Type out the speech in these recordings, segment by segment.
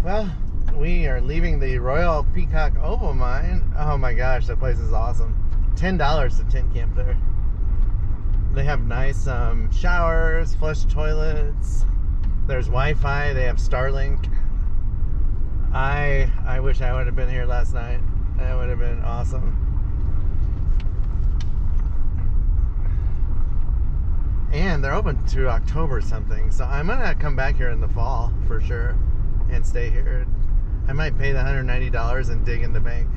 Well, we are leaving the Royal Peacock Opal mine. Oh my gosh, that place is awesome. $10 to tent camp there. They have nice showers, flush toilets. There's Wi-Fi. They have Starlink. I wish I would have been here last night. That would have been awesome. And they're open to October something, so I'm gonna come back here in the fall for sure and stay here. I might pay the $190 and dig in the bank.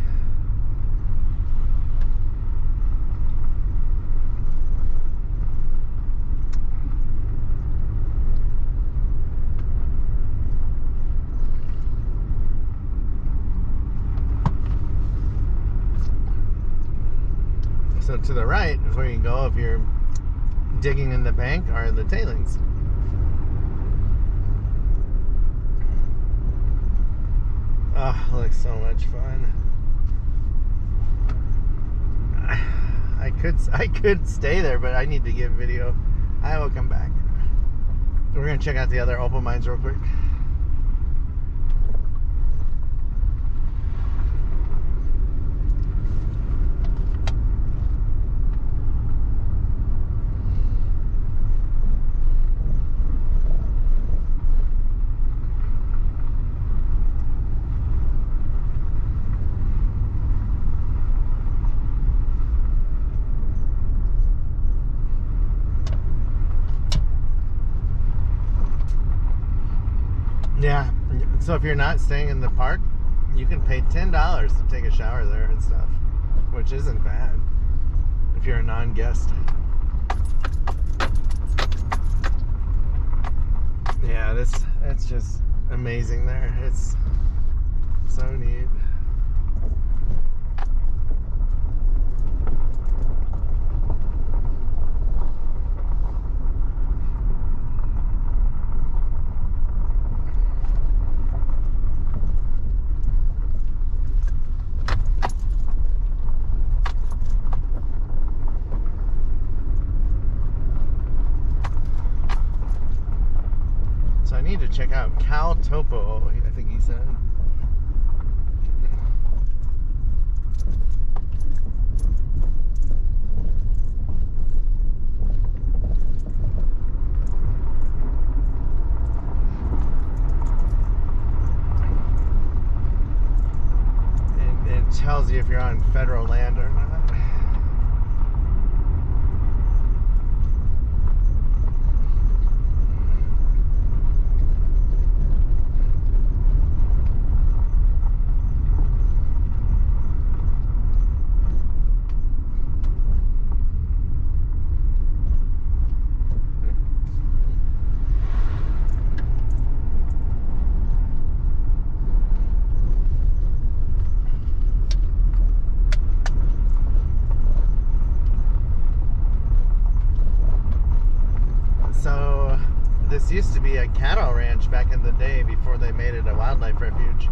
So to the right is where you can go if you're digging in the bank or the tailings. Oh, looks so much fun. I could stay there, but I need to get video. I will come back. We're gonna check out the other opal mines real quick. Yeah, so if you're not staying in the park, you can pay $10 to take a shower there and stuff, which isn't bad if you're a non-guest. Yeah, it's just amazing there. It's so neat. I need to check out Cal Topo, I think he said. It tells you if you're on federal land or not. This used to be a cattle ranch back in the day before they made it a wildlife refuge.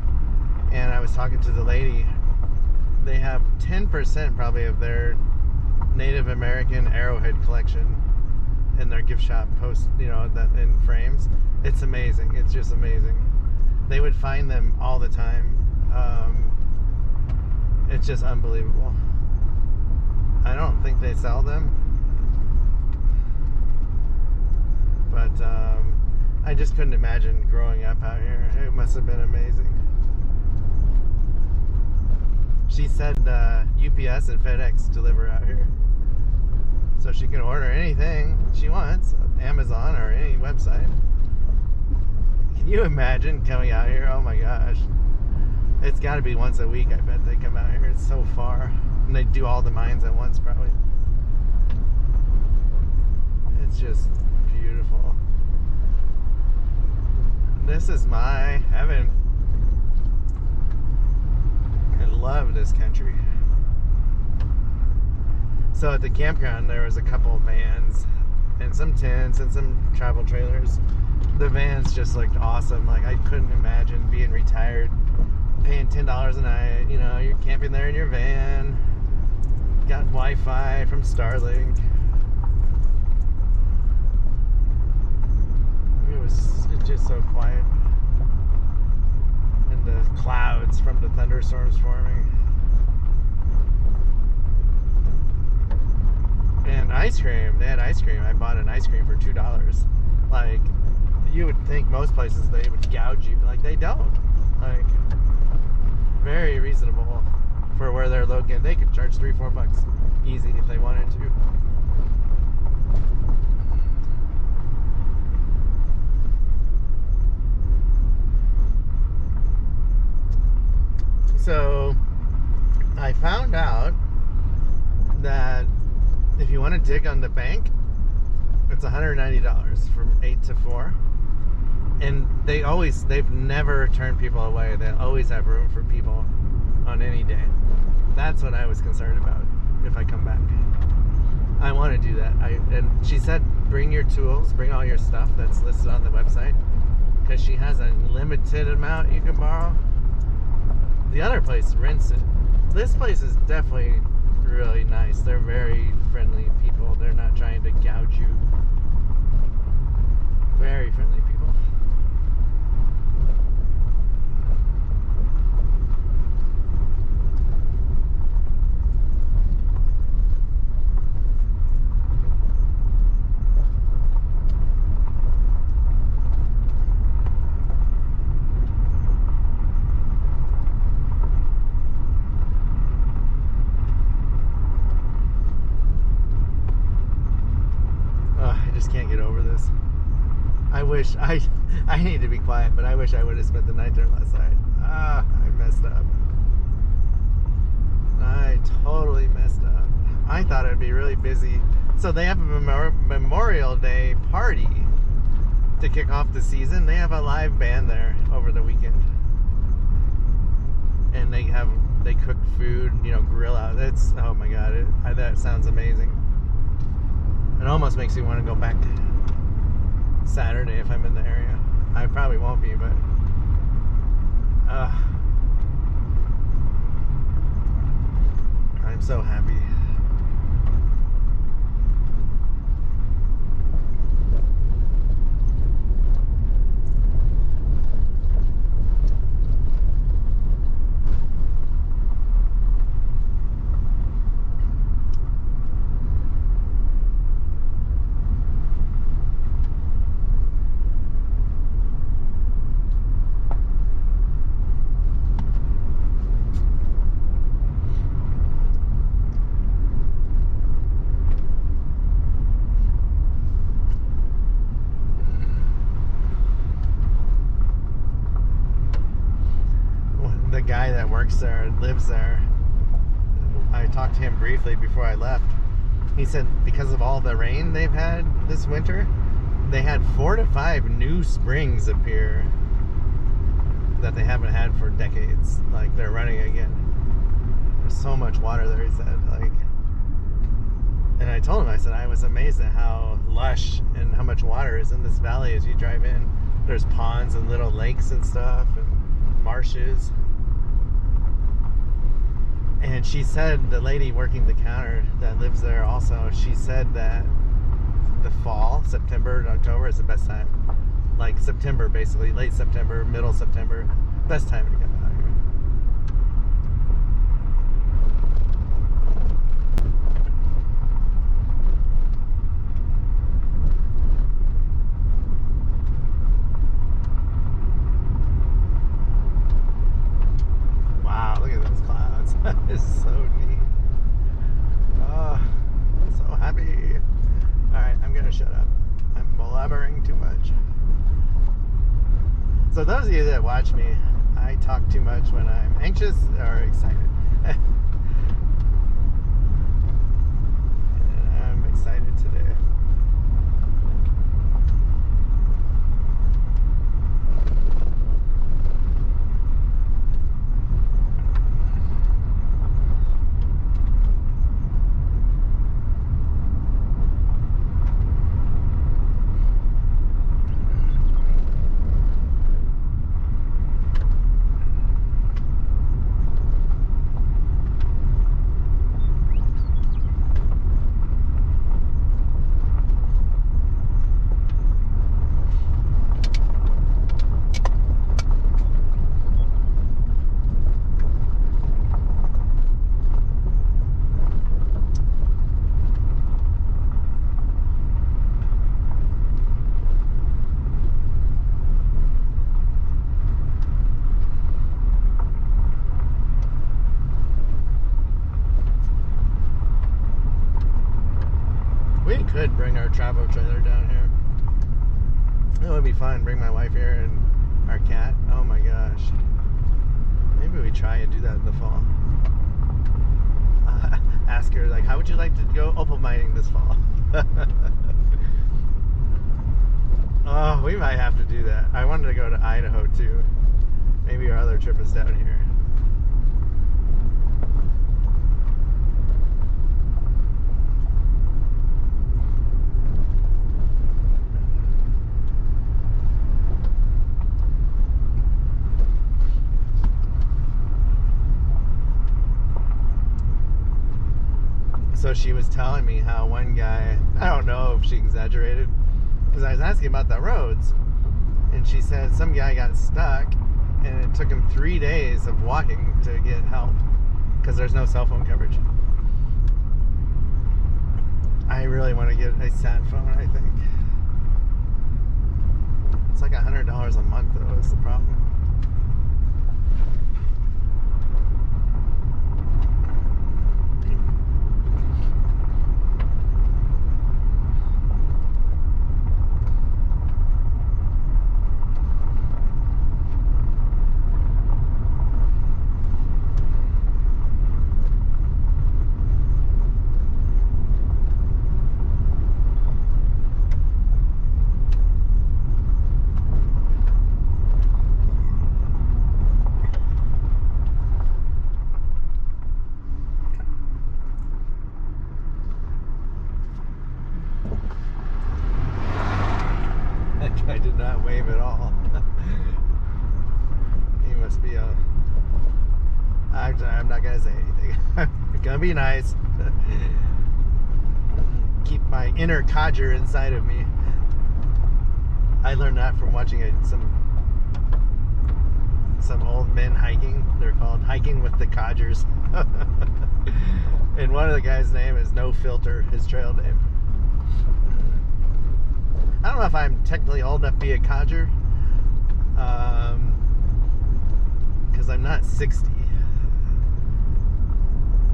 And I was talking to the lady. They have 10% probably of their Native American arrowhead collection in their gift shop post, that in frames. It's amazing. It's just amazing. They would find them all the time. It's just unbelievable. I don't think they sell them. But I just couldn't imagine growing up out here. It must have been amazing. She said UPS and FedEx deliver out here. So she can order anything she wants, Amazon or any website. Can you imagine coming out here? Oh my gosh. It's got to be once a week, I bet they come out here. It's so far. And they do all the mines at once, probably. It's just beautiful. This is my heaven. I love this country. So at the campground there was a couple of vans and some tents and some travel trailers. The vans just looked awesome. Like I couldn't imagine being retired, paying $10 a night. You're camping there in your van. Got Wi-Fi from Starlink. It's just so quiet. thunderstorms forming. And ice cream. They had ice cream. I bought an ice cream for $2. Like, you would think most places they would gouge you. Like, they don't. Like, very reasonable for where they're located. They could charge $3-4 easy if they wanted to. So I found out that if you want to dig on the bank, it's $190 from 8 to 4. And they've never turned people away. They always have room for people on any day. That's what I was concerned about if I come back. I want to do that. And she said, bring your tools, bring all your stuff that's listed on the website, because she has a limited amount you can borrow. The other place rents it. This place is definitely really nice. They're very friendly people. They're not trying to gouge you. Very friendly people. Can't get over this. I wish I need to be quiet, but I wish I would have spent the night there last night. I messed up. I totally messed up. I thought it'd be really busy. So they have a Memorial Day party to kick off the season. They have a live band there over the weekend, and they cook food, grill out. It's, oh my god, that sounds amazing. It almost makes me want to go back Saturday if I'm in the area. I probably won't be, but I'm so happy. Guy that works there and lives there, I talked to him briefly before I left. He said because of all the rain they've had this winter, they had 4 to 5 new springs appear that they haven't had for decades. Like, they're running again. There's so much water there, he said. Like, and I told him, I said I was amazed at how lush and how much water is in this valley as you drive in. There's ponds and little lakes and stuff and marshes. And she said, the lady working the counter that lives there also, she said that the fall, September to October, is the best time. Like September, basically, late September, middle September, best time to come out here. Wow, look at those clouds. That is so neat. Oh, I'm so happy. Alright, I'm gonna shut up. I'm blabbering too much. So those of you that watch me, I talk too much when I'm anxious or excited. And I'm excited today. travel trailer down here. It would be fun. Bring my wife here and our cat. Oh my gosh. Maybe we try and do that in the fall. Ask her, like, how would you like to go opal mining this fall? Oh, we might have to do that. I wanted to go to Idaho too. Maybe our other trip is down here. So she was telling me how one guy, I don't know if she exaggerated, because I was asking about the roads, and she said some guy got stuck and it took him 3 days of walking to get help because there's no cell phone coverage. I really want to get a sat phone, I think. It's like $100 a month though, is the problem. I did not wave at all. He must be a... I'm not going to say anything. I'm going to be nice. Keep my inner codger inside of me. I learned that from watching some old men hiking. They're called hiking with the codgers. And one of the guys' name is No Filter, his trail name. I don't know if I'm technically old enough to be a codger, because I'm not 60.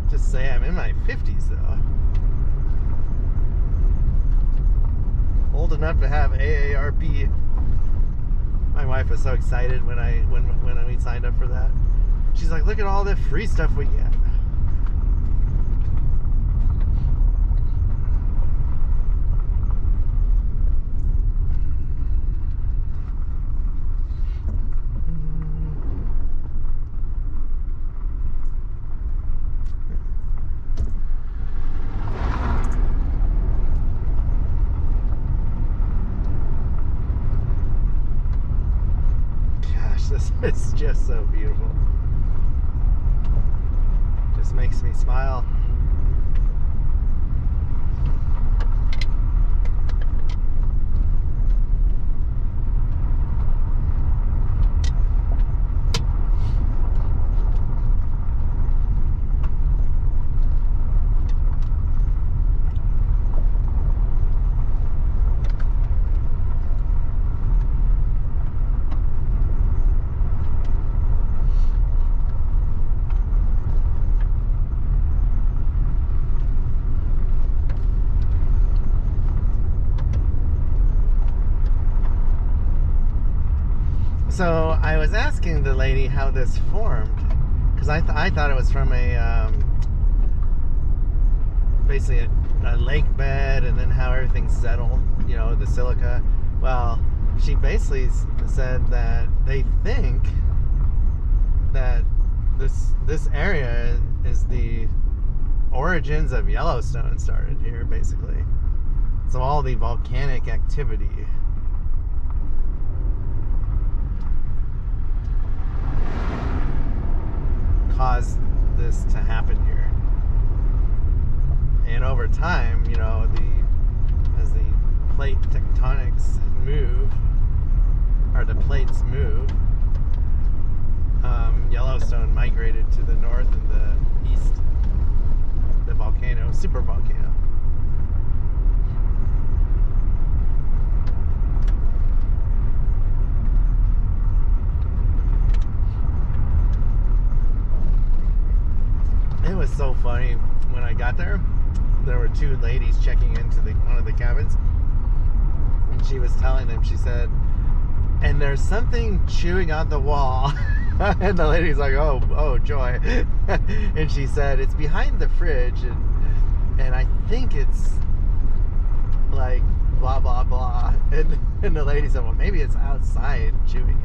Just say I'm in my 50s though. Old enough to have AARP. My wife was so excited when we signed up for that. She's like, "Look at all the free stuff we get." It's just so beautiful. Just makes me smile. So I was asking the lady how this formed, because I thought it was from a basically a lake bed, and then how everything settled, you know, the silica. Well, she basically said that they think that this area is the origins of Yellowstone started here, basically. So all the volcanic activity caused this to happen here. And over time, you know, as the plate tectonics move, or the plates move, Yellowstone migrated to the north and the east. The volcano, super volcano. It was so funny when I got there. there were two ladies checking into one of the cabins, and she was telling them, she said, and there's something chewing on the wall. And the lady's like, oh joy. And she said, it's behind the fridge, and I think it's like blah blah blah. And the lady said, well, maybe it's outside chewing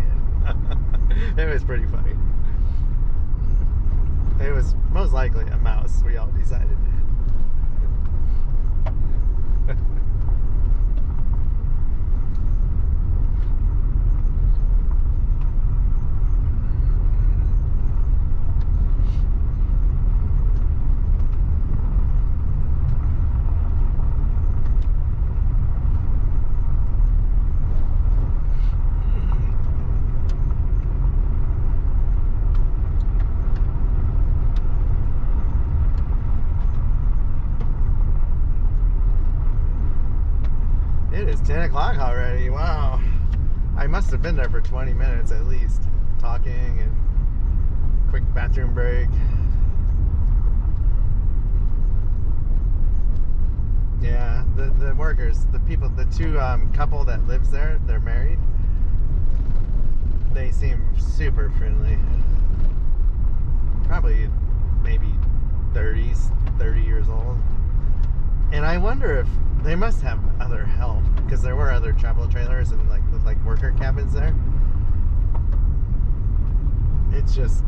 it. It was pretty funny. It was most likely a mouse, we all decided. It is 10 o'clock already. Wow. I must have been there for 20 minutes at least, talking and quick bathroom break. Yeah, the workers, the people, the two couple that lives there, they're married. They seem super friendly. Probably maybe 30 years old. And I wonder if they must have other help, because there were other travel trailers and like worker cabins there. It's just,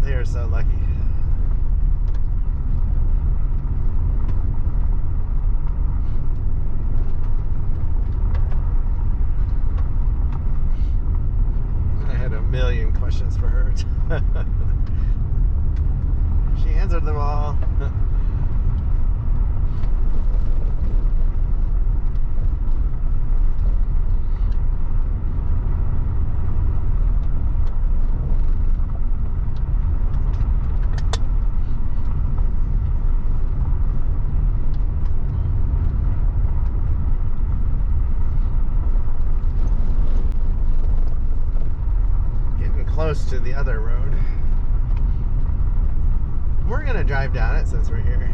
they are so lucky. I had a million questions for her. She answered them all. Close to the other road. We're gonna drive down it since we're here.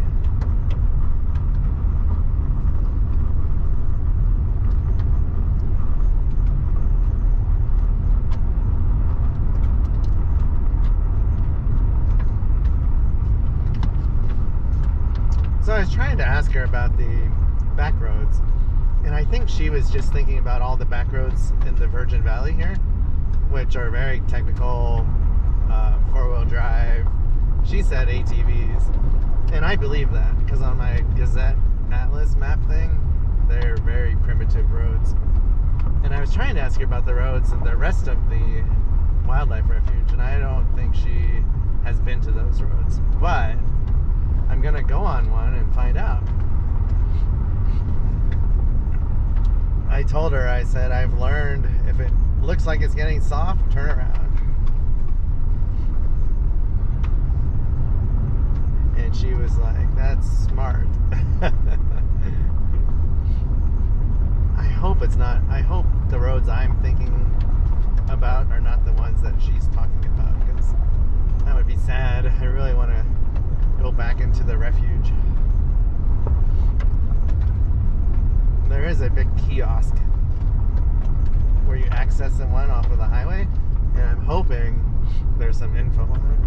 So I was trying to ask her about the back roads, and I think she was just thinking about all the back roads in the Virgin Valley here, which are very technical, four-wheel drive. She said ATVs, and I believe that, because on my Gazette Atlas map thing, they're very primitive roads. And I was trying to ask her about the roads and the rest of the wildlife refuge, and I don't think she has been to those roads. But I'm gonna go on one and find out. I told her, I said, I've learned if it looks like it's getting soft, turn around. And she was like, that's smart. I hope it's not. I hope the roads I'm thinking about are not the ones that she's talking about, because that would be sad. I really want to go back into the refuge. There is a big kiosk where you access the one off of the highway, and I'm hoping there's some info on it.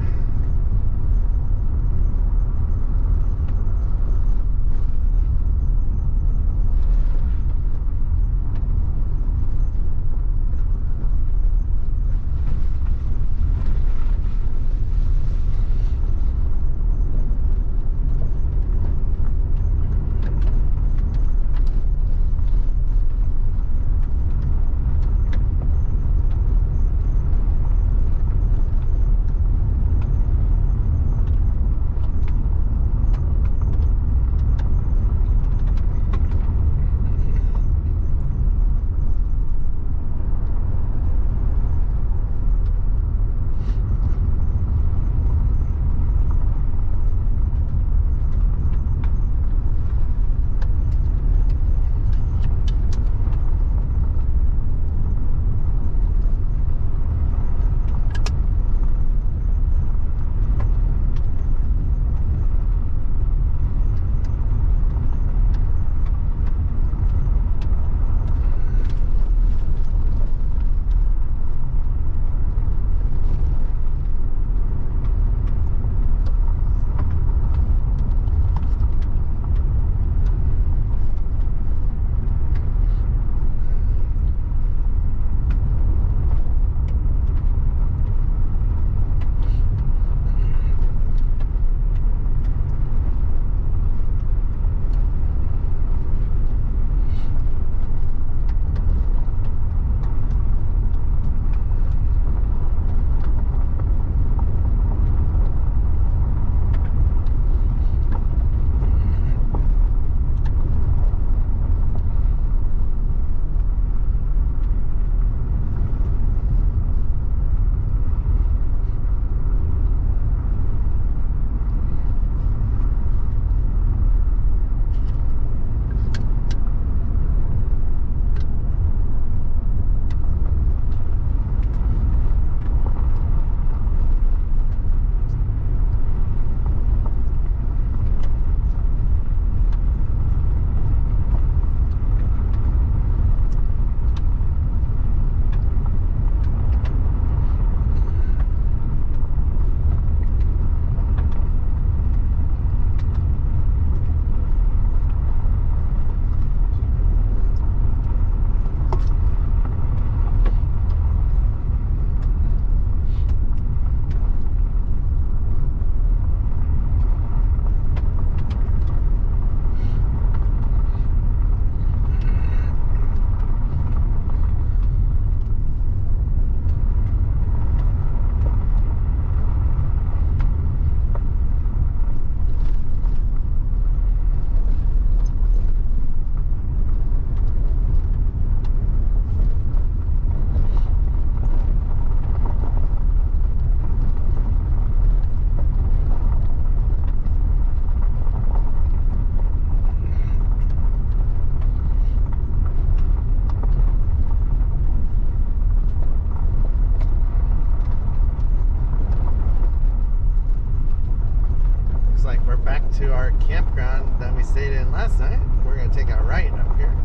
to our campground that we stayed in last night. We're gonna take a right up here.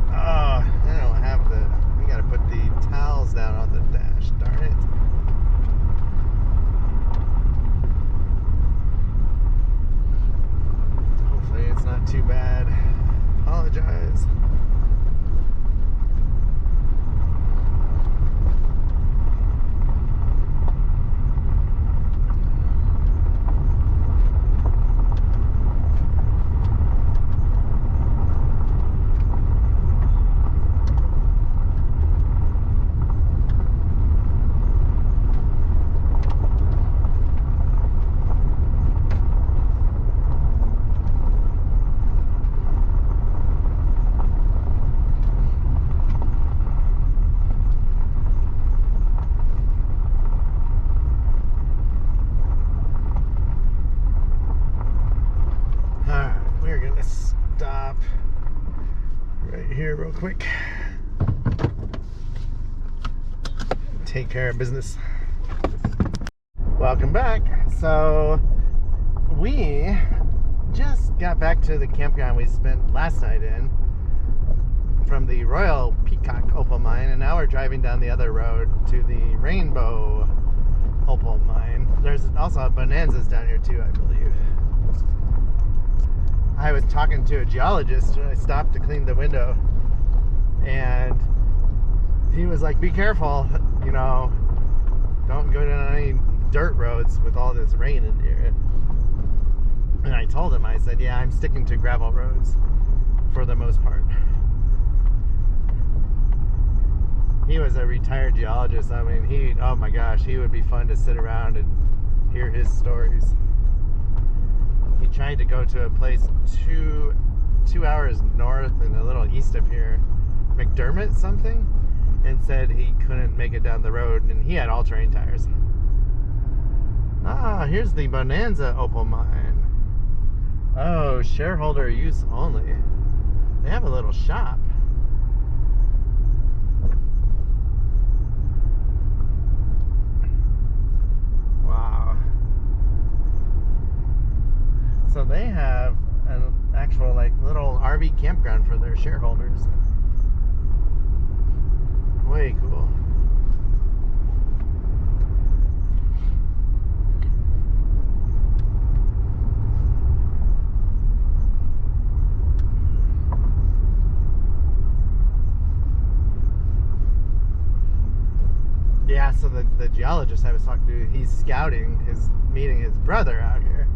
Oh, I don't have we gotta put the towels down on the dash, darn it. Hopefully it's not too bad. Apologize. Stop right here real quick. Take care of business. Welcome back. So we just got back to the campground we spent last night in from the Royal Peacock Opal mine, and now we're driving down the other road to the Rainbow Opal mine. There's also a Bonanza's down here too, I believe. I was talking to a geologist and I stopped to clean the window, and he was like, be careful, you know, don't go down any dirt roads with all this rain in here. And I told him, I said, yeah, I'm sticking to gravel roads for the most part. He was a retired geologist. I mean, oh my gosh, he would be fun to sit around and hear his stories. He tried to go to a place two hours north and a little east of here, McDermott something, and said he couldn't make it down the road, and he had all-terrain tires. Ah, here's the Bonanza Opal mine. Oh, shareholder use only. They have a little shop. Wow. So they have an actual like little RV campground for their shareholders. Way cool. Yeah, so the geologist I was talking to, he's scouting, meeting his brother out here.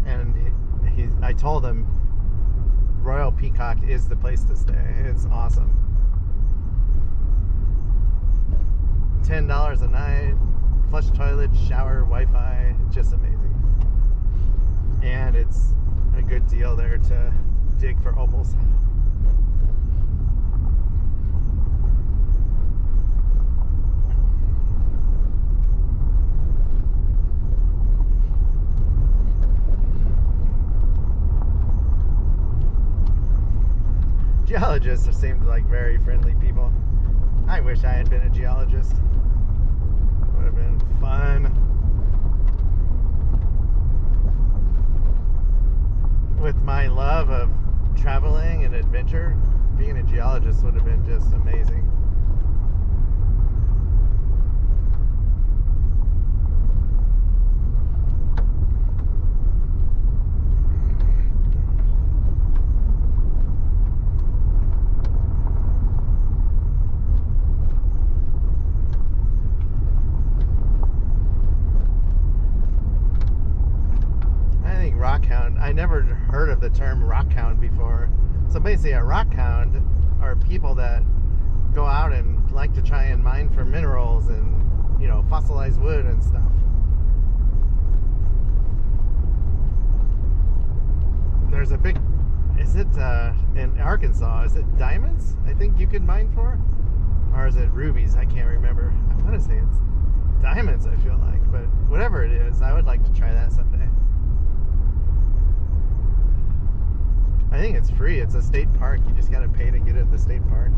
And I told him Royal Peacock is the place to stay. It's awesome. $10 a night, flush toilet, shower, Wi-Fi. It's just amazing. And it's a good deal there to dig for opals. Geologists seemed like very friendly people. I wish I had been a geologist. Would have been fun. With my love of traveling and adventure, being a geologist would have been just amazing. I never heard of the term rockhound before. So basically a rockhound are people that go out and like to try and mine for minerals and, you know, fossilized wood and stuff. There's a big, is it in Arkansas, is it diamonds I think you can mine for? Or is it rubies? I can't remember. I want to say it's diamonds, I feel like, but whatever it is, I would like to try that someday. I think it's free. It's a state park. You just got to pay to get in the state park.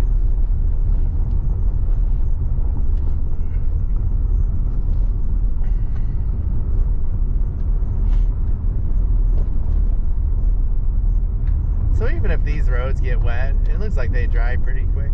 roads get wet. It looks like they dry pretty quick.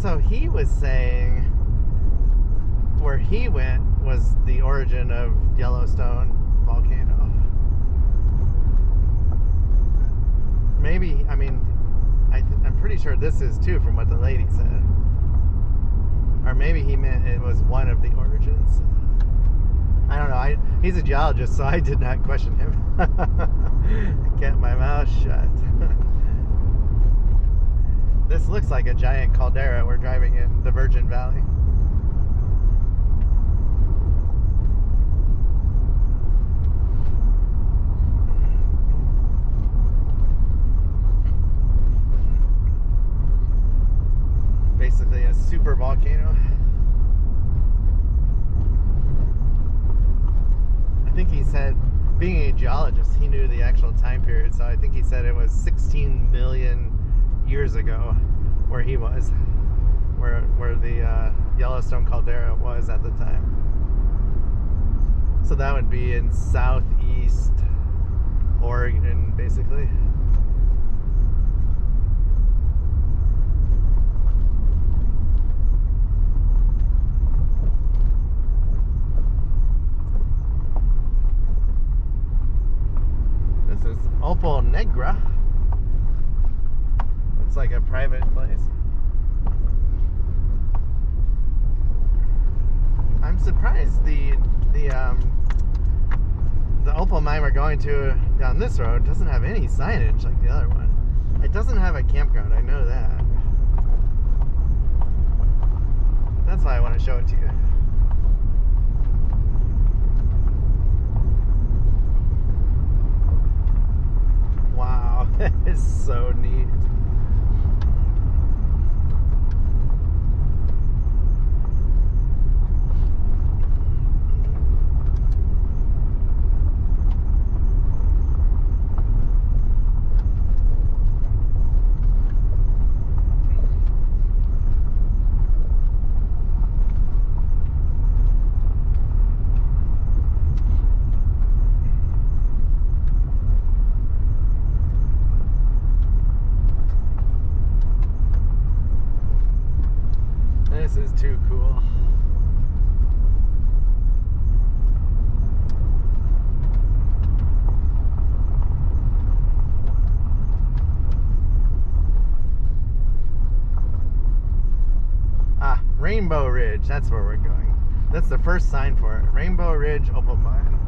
So he was saying where he went was the origin of Yellowstone volcano. Maybe, I mean, I'm pretty sure this is too from what the lady said. Or maybe he meant it was one of the origins. I don't know. He's a geologist, so I did not question him. Kept my mouth shut. This looks like a giant caldera we're driving in, the Virgin Valley. Basically a super volcano. I think he said, being a geologist, he knew the actual time period, so I think he said it was 16 million years ago where he was, where the Yellowstone caldera was at the time. So that would be in southeast Oregon, basically. This is Opal Negra. It's like a private place. I'm surprised the Opal mine we're going to down this road doesn't have any signage like the other one. It doesn't have a campground, I know that. That's why I want to show it to you. Wow, that is so neat. This is too cool. Rainbow Ridge, that's where we're going. That's the first sign for it. Rainbow Ridge Opal Mine.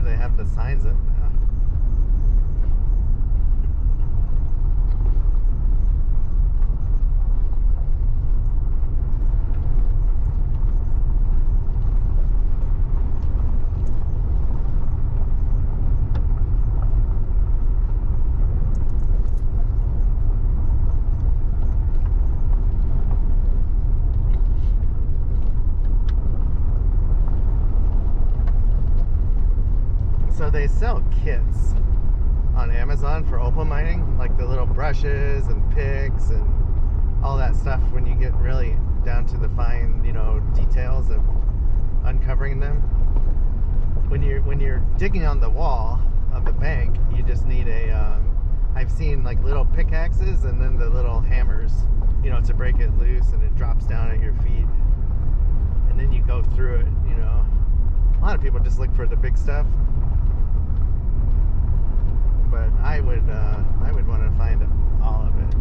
They have the signs up now. So they sell kits on Amazon for opal mining, like the little brushes and picks and all that stuff when you get really down to the fine, details of uncovering them. When you're digging on the wall of the bank, you just need I've seen like little pickaxes and then the little hammers, to break it loose, and it drops down at your feet. And then you go through it, A lot of people just look for the big stuff. But I would want to find all of it.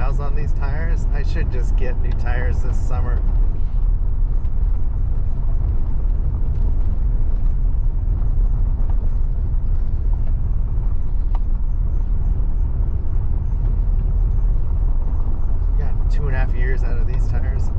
miles on these tires. I should just get new tires this summer. Got 2.5 years out of these tires.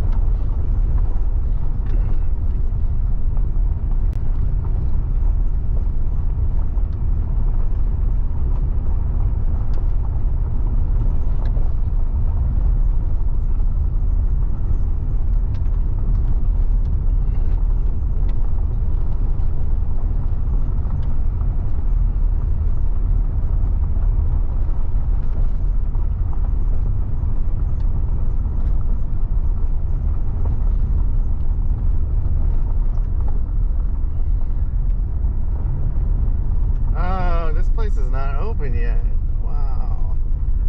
Place is not open yet. Wow.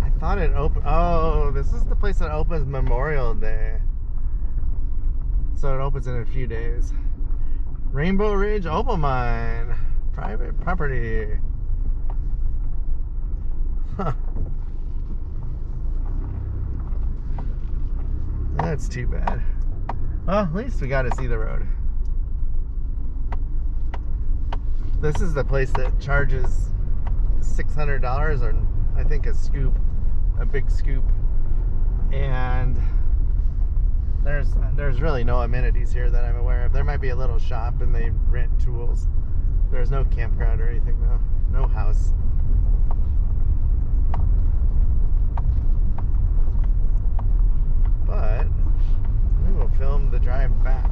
I thought it opened. Oh, this is the place that opens Memorial Day. So it opens in a few days. Rainbow Ridge Opal Mine. Private property. Huh. That's too bad. Well, at least we got to see the road. This is the place that charges $600, or I think a big scoop, and there's really no amenities here that I'm aware of. There might be a little shop and they rent tools. There's no campground or anything though. No house. But we will film the drive back.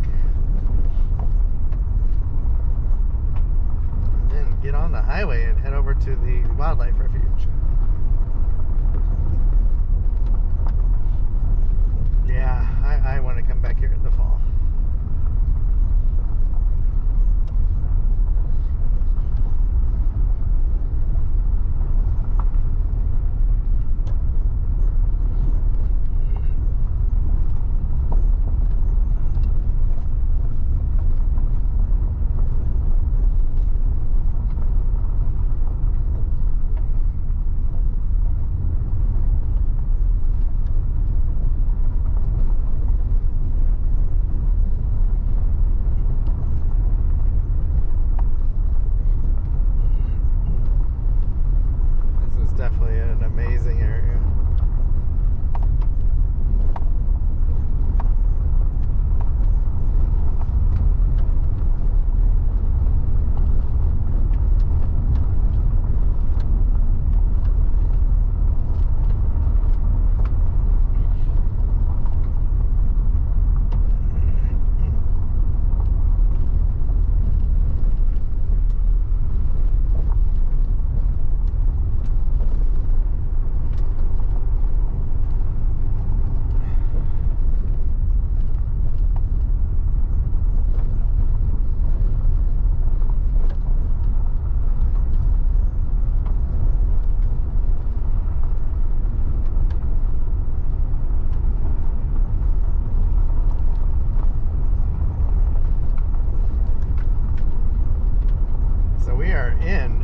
And get on the highway and head over to the wildlife refuge. Yeah, I want to come back here in the fall. Definitely an amazing area.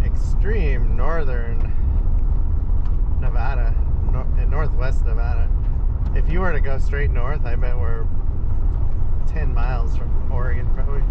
Extreme northern Nevada, northwest Nevada. If you were to go straight north, I bet we're 10 miles from Oregon probably.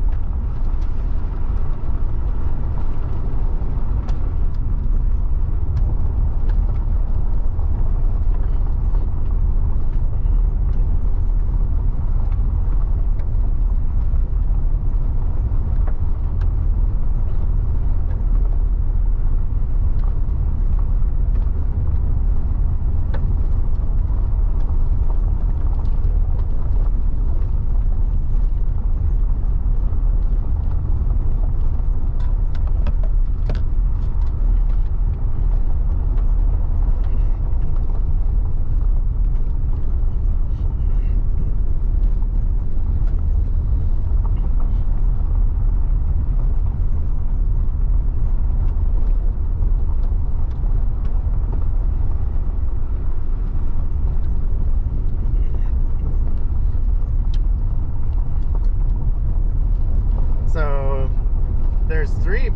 There's three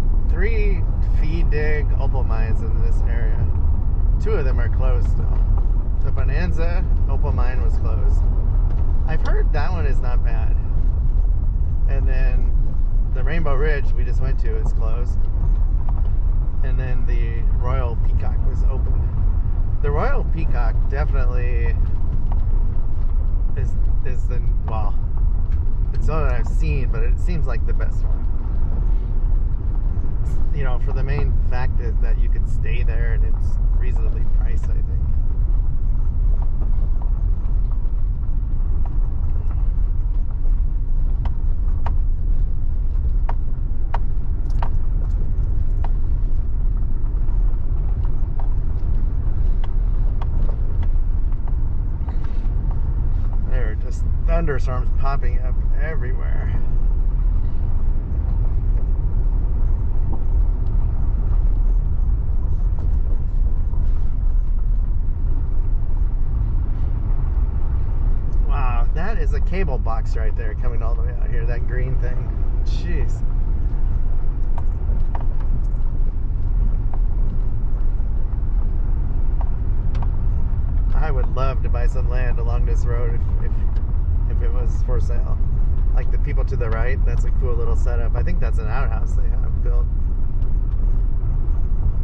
feed dig opal mines in this area. 2 of them are closed still. The Bonanza Opal mine was closed. I've heard that one is not bad. And then the Rainbow Ridge we just went to is closed. And then the Royal Peacock was open. The Royal Peacock definitely is the, well, it's one that I've seen, but it seems like the best one. You know, for the main fact that you can stay there and it's reasonably priced, I think. There are just thunderstorms popping up everywhere. That is a cable box right there coming all the way out here, that green thing. Jeez. I would love to buy some land along this road if it was for sale. Like the people to the right, that's a cool little setup. I think that's an outhouse they have built.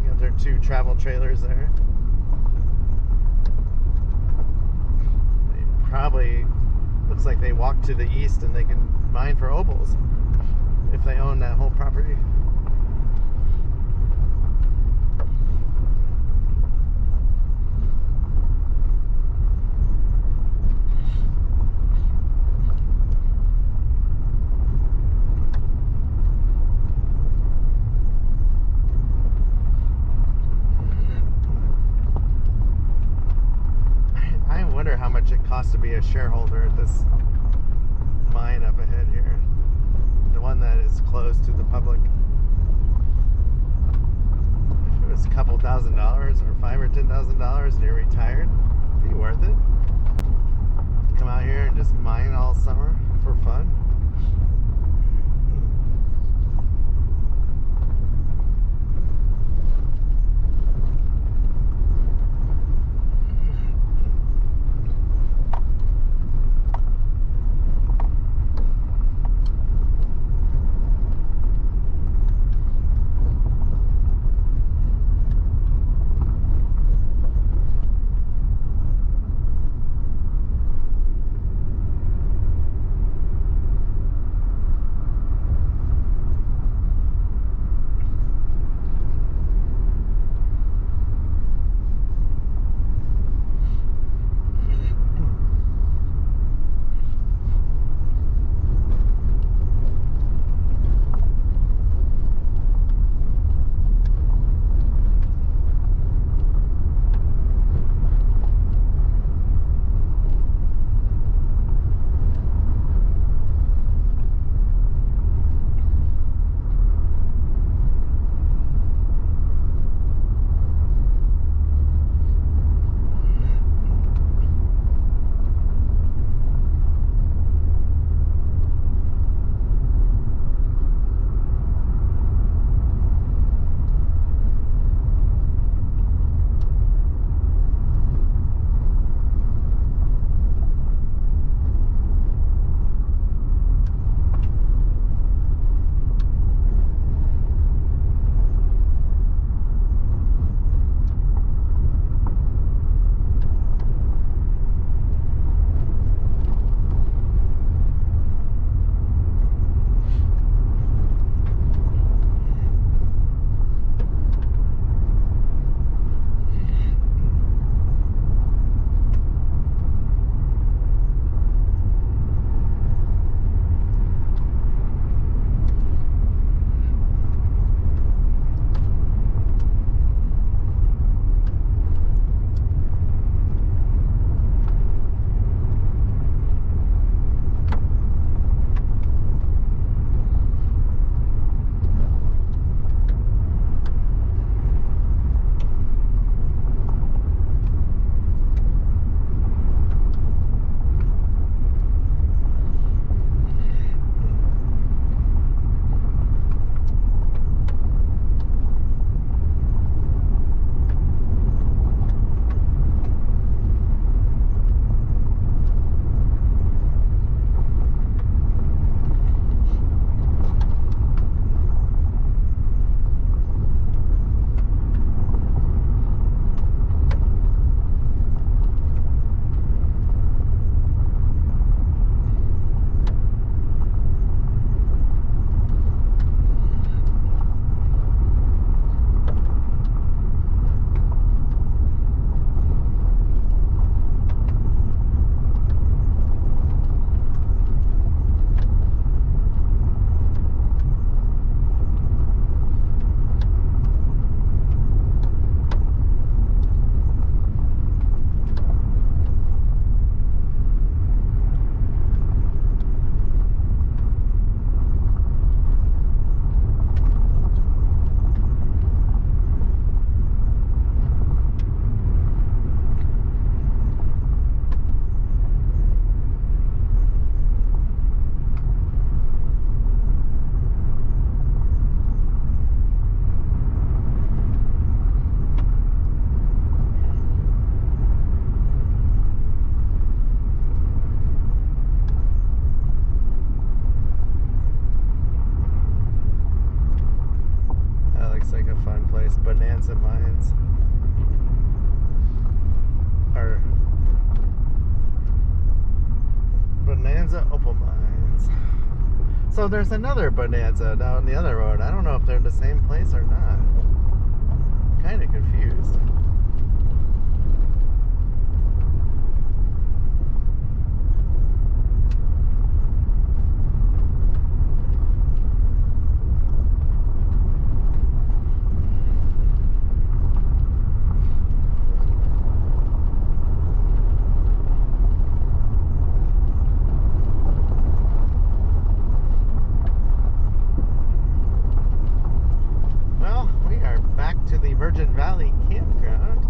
You got their 2 travel trailers there. They probably looks like they walk to the east and they can mine for opals if they own that whole property. I wonder how much it costs to be a shareholder at this mine up ahead here. The one that is closed to the public. If it was a couple $1,000s or $5,000 or $10,000 and you're retired, it'd be worth it. Come out here and just mine all summer for fun. Bonanza mines. Or Bonanza Opal mines. So there's another Bonanza down the other road. I don't know if they're the same place or not. Kind of confused. To the Virgin Valley Campground.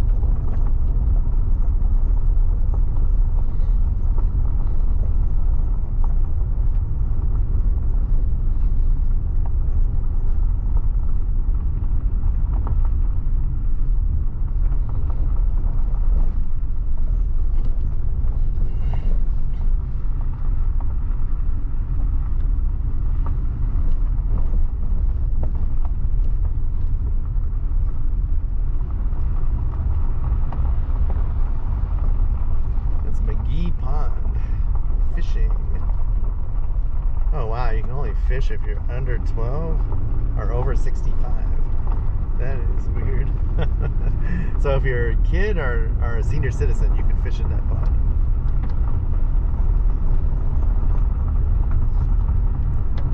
Oh wow, you can only fish if you're under 12 or over 65. That is weird. So if you're a kid or a senior citizen, you can fish in that pond.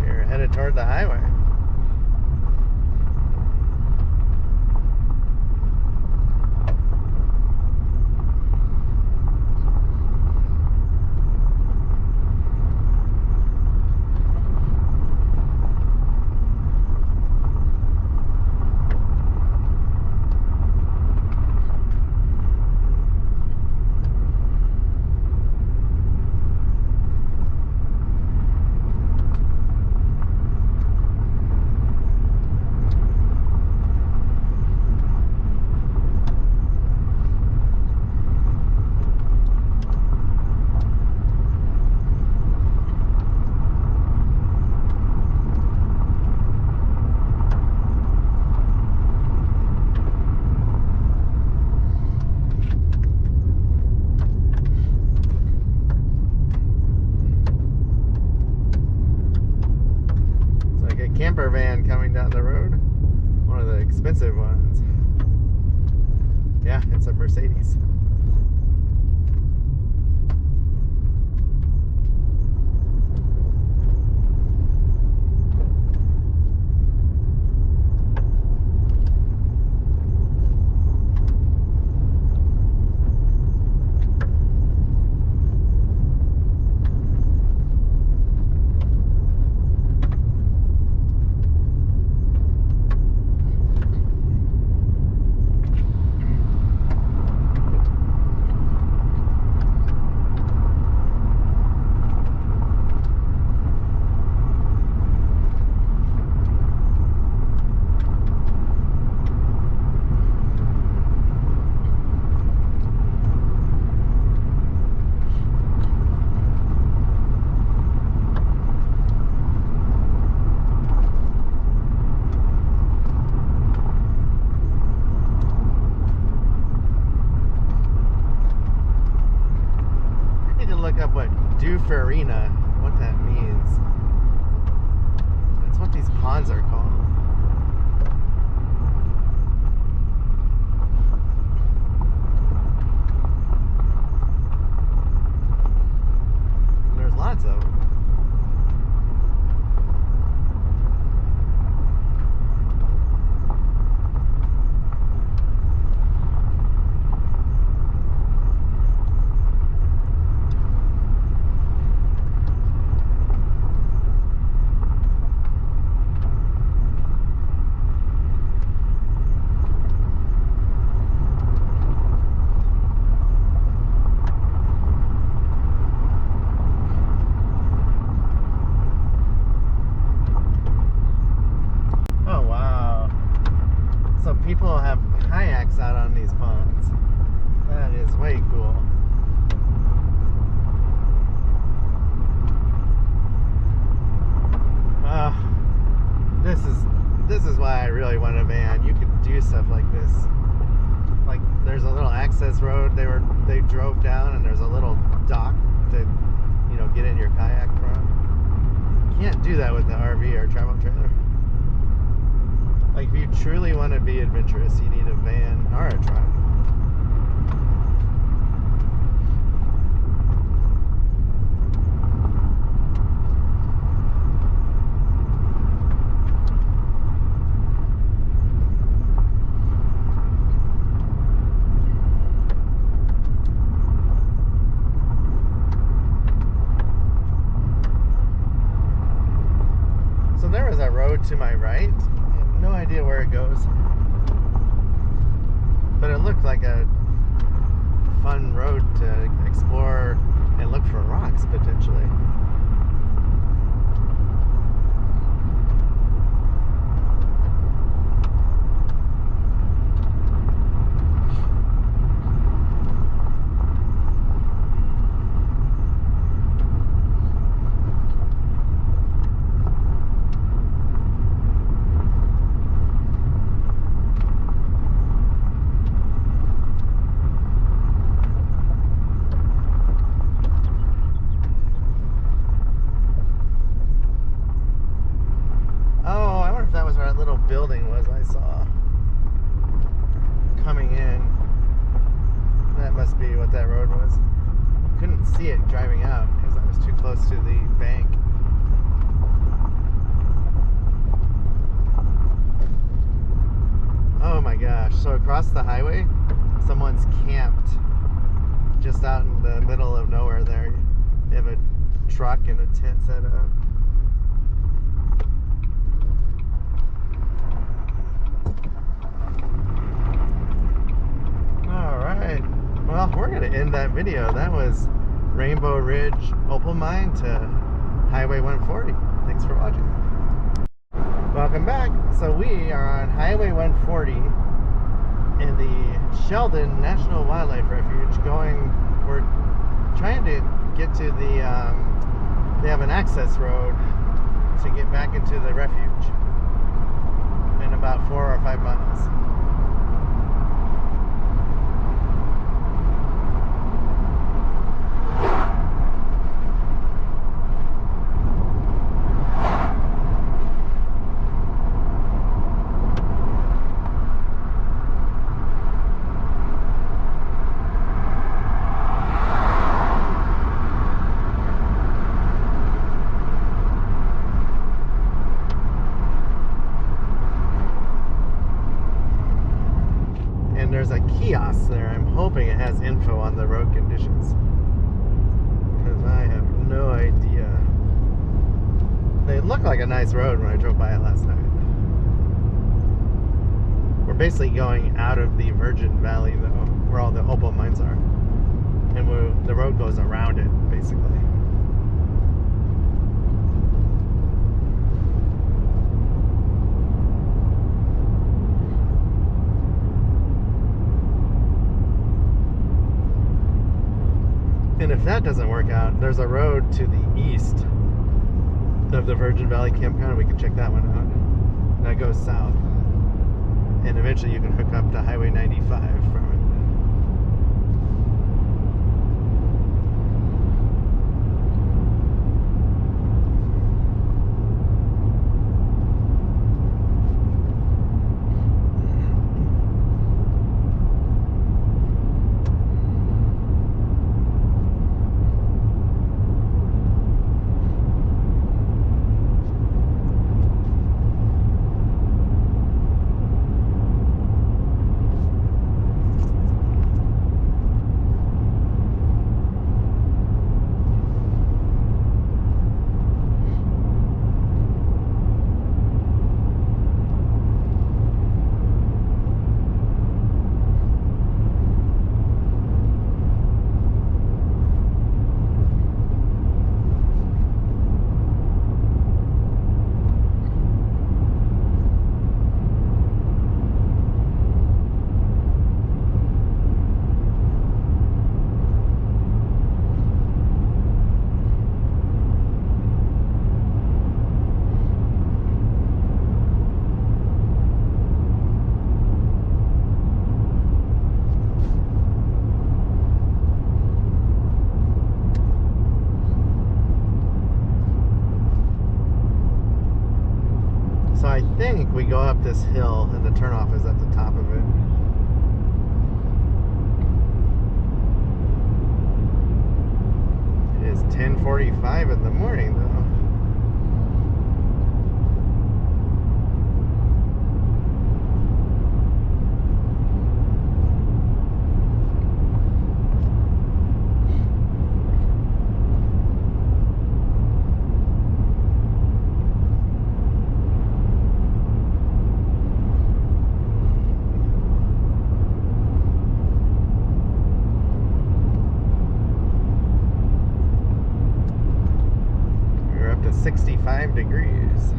You're headed toward the highway. Camper van coming down the road. One of the expensive ones. Yeah, it's a Mercedes. Look up what Farina, what that means. That's what these ponds are called. And there's lots of them. People have kayaks out on these ponds. That is way cool. This is why I really want a van. You can do stuff like this. Like there's a little access road they drove down, and there's a little dock to get in your kayak from. You can't do that with the RV or travel trailer. Like if you truly want to be adventurous, you need a van or a truck. There was a road to my right. I have no idea where it goes, but it looked like a fun road to explore and look for rocks potentially. Building was I saw coming in. That must be what that road was. Couldn't see it driving out because I was too close to the bank. Oh my gosh. So across the highway, someone's camped just out in the middle of nowhere there. They have a truck and a tent set up. Well, we're going to end that video. That was Rainbow Ridge Opal Mine to Highway 140. Thanks for watching. Welcome back. So we are on Highway 140 in the Shelden National Wildlife Refuge we're trying to get to the, they have an access road to get back into the refuge in about 4 or 5 miles. There's a kiosk there. I'm hoping it has info on the road conditions, because I have no idea. They look like a nice road when I drove by it last night. We're basically going out of the Virgin Valley though, where all the opal mines are, and the road goes around it basically. And if that doesn't work out, there's a road to the east of the Virgin Valley Campground. We can check that one out. That goes south. And eventually you can hook up to Highway 95 from it. think we go up this hill and the turnoff is at the top of it. It is 10:45 in the morning though. We're up to 65 degrees.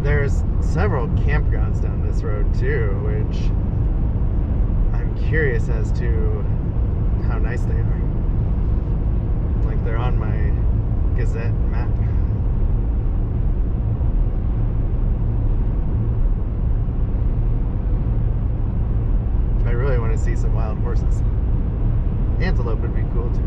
There's several campgrounds down this road too, which I'm curious as to how nice they are. Like they're on my Gazette map. I really want to see some wild horses. Antelope would be cool too.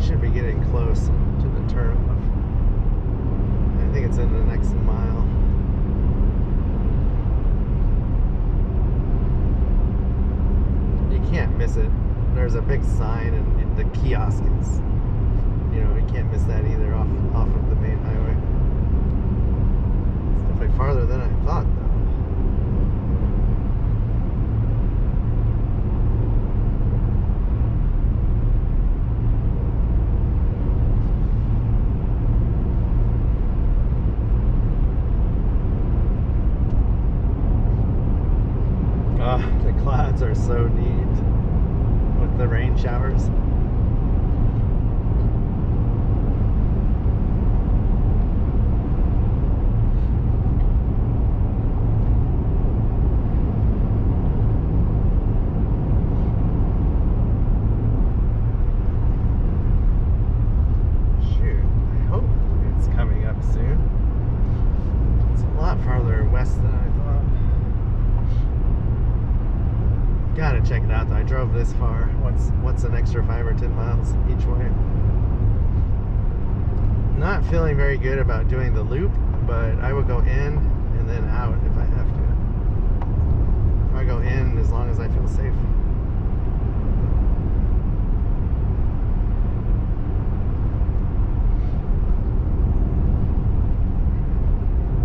Should be getting close to the turnoff. I think it's in the next mile. You can't miss it. There's a big sign, and the kiosk is, you know, you can't miss that either off of the main highway. It's definitely farther than I thought, though. The clouds are so neat with the rain showers. Shoot, I hope it's coming up soon. It's a lot farther west than I thought. Gotta check it out though. I drove this far. What's an extra 5 or 10 miles each way? Not feeling very good about doing the loop, but I would go in and then out if I have to. I go in as long as I feel safe.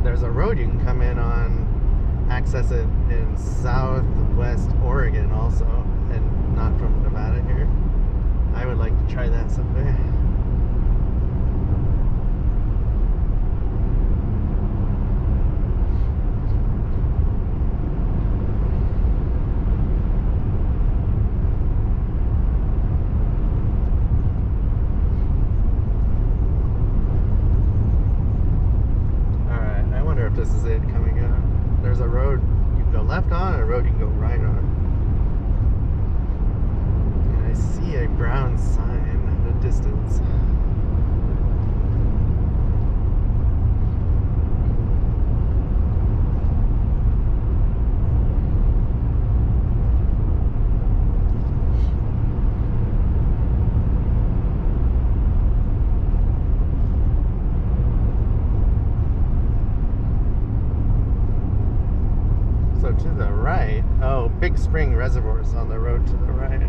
There's a road you can come in on, access it in southwest Oregon also, and not from Nevada here. I would like to try that someday. Alright, I wonder if this is it coming up. There's a road you can go left on and a road you can go right on. And I see a brown sign in the distance. Big Spring Reservoirs on the road to the right.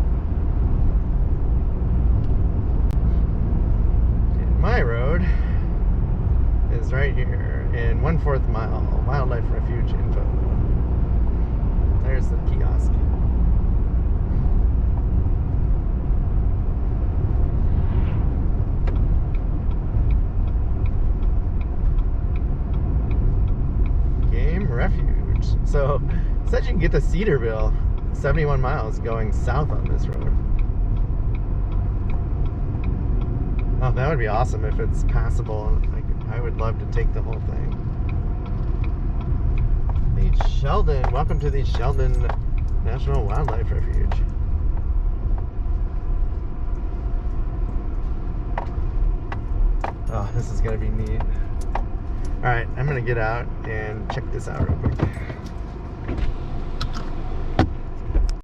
And my road is right here in 1/4 mile, Wildlife Refuge info. There's the kiosk. Game Refuge. So it said you can get to Cedarville, 71 miles going south on this road. Oh, that would be awesome if it's passable. I would love to take the whole thing. The Shelden. Welcome to the Shelden National Wildlife Refuge. Oh, this is going to be neat. Alright, I'm going to get out and check this out real quick.